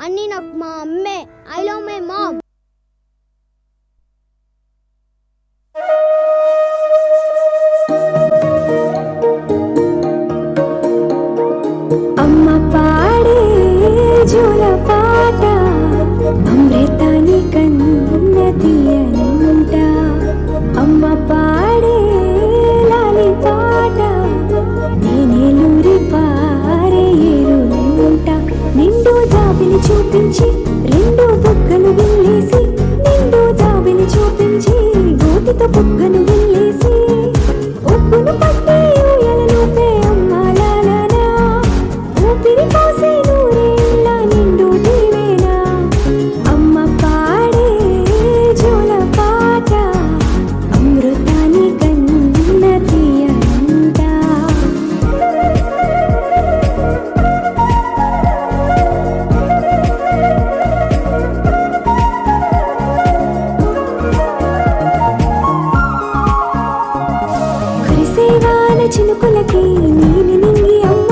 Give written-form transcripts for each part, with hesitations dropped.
అన్నీ నాకు మా అమ్మే. I love my mom. అమ్మ పాడే జోల పాట అమృతాని కన్న తీయనంట. అమ్మ పాడే లాలి పాట నేనేలూరి పారే ఏరునంట. నిండు జాబిలి చూపించి రెండు బుగ్గలు వెళ్ళేసి, నిండు జాబిలి చూపించి గోటితో బుగ్గను వెళ్ళేసి, ఒప్పును పట్టి ఊయలలోపే అమ్మ లాలనా, ఊపిరి పోసే నూరేళ్ళ నిండు దీవేనా. అమ్మ పాడే జోల పాట అమృతాని కన్న తీయనంట. కురిసేవాన చినుకులకి నీలి నింగి అమ్మ,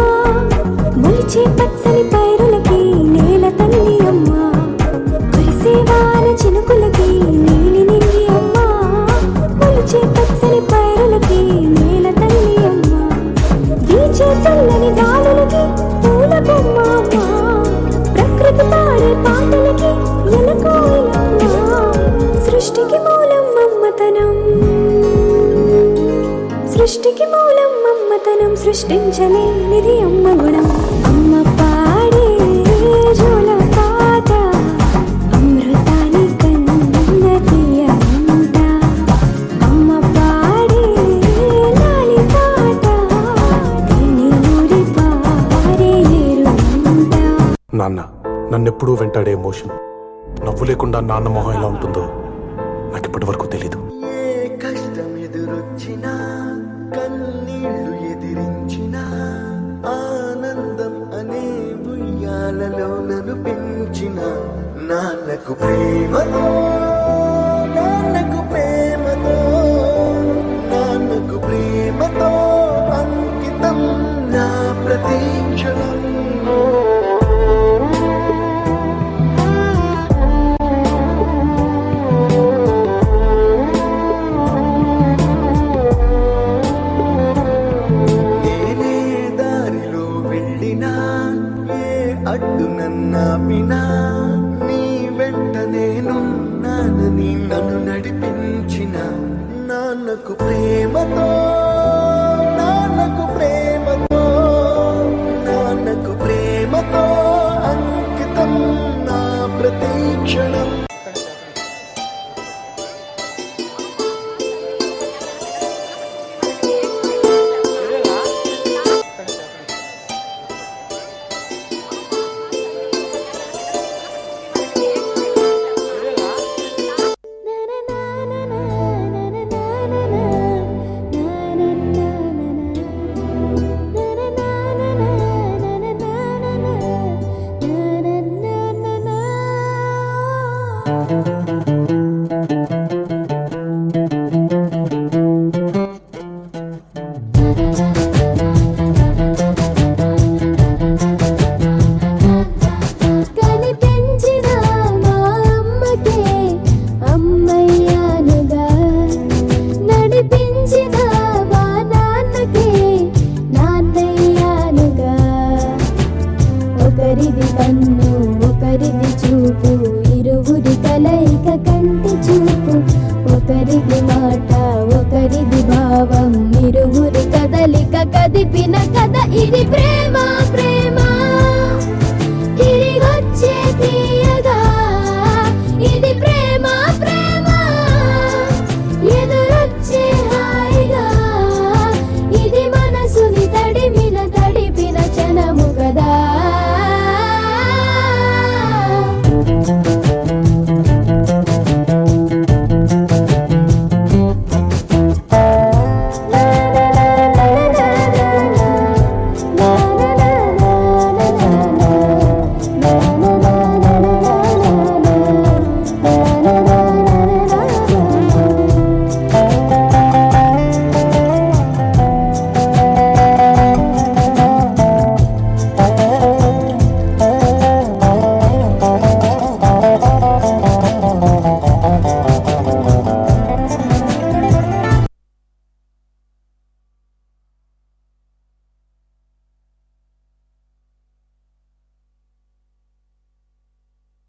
మొలిచే పచ్చని పైరులకి నేల తల్లి అమ్మ. కురిసేవాన చినుకులకి నీలి నింగి అమ్మ, మొలిచే పచ్చని పైరులకి నేల తల్లి అమ్మ. వీచే చల్లని గాలులకి పూల బొమ్మ అమ్మ, ప్రకృతి పాడే పాటలకి ఎలకోయిలమ్మ. సృష్టికి మూలం మమ్మతనం, సృష్టికి మూలం మమ్మతనం, సృష్టించలేనిది అమ్మ గుణం. అమ్మ పాడే జోల పాట అమృతాని కన్న తీయనంట. అమ్మ పాడే లాలి పాట నేనేలూరి పారే ఏరునంట. నాన్న నన్నెప్పుడూ వెంటాడే ఎమోషన్, నవ్వు లేకుండా నాన్న మొహం ఎలా ఉంటుందో నాకు ఇప్పటి వరకు తెలీదు. ఏ కష్టం ఎదురొచ్చినా, కన్నీళ్లు ఎదిరించినా, ఆనందం అనే ఉయ్యాలలో నన్ను పెంచిన నాన్నకు ప్రేమతో, నాన్నకు ప్రేమతో, నాన్నకు ప్రేమతో అంకితం నా ప్రతీక్షణం. నేనే దారిలో వెళ్ళినా, ఏ అడ్డు నన్నాపినా, నీ వెంట నేనున్నానని నన్ను నడిపించిన నాన్నకు ప్రేమతో, నాన్నకు ప్రేమతో, నాన్నకు ప్రేమతో అంకితం నా ప్రతీక్షణం. కనిపించిన మా అమ్మకే అమ్మయ్యానుగా, నడిపించిన మా నాన్నకే నాన్నయ్యానుగా. ఒకరిది కన్ను ఒకరిది చూపు, ఇరువురి కలయిక కంటి చూపు. ఒకరిది మాట ఒకరిది భావం, ఇరువురి కదలిక కదిపిన కథ ఇది ప్రేమ.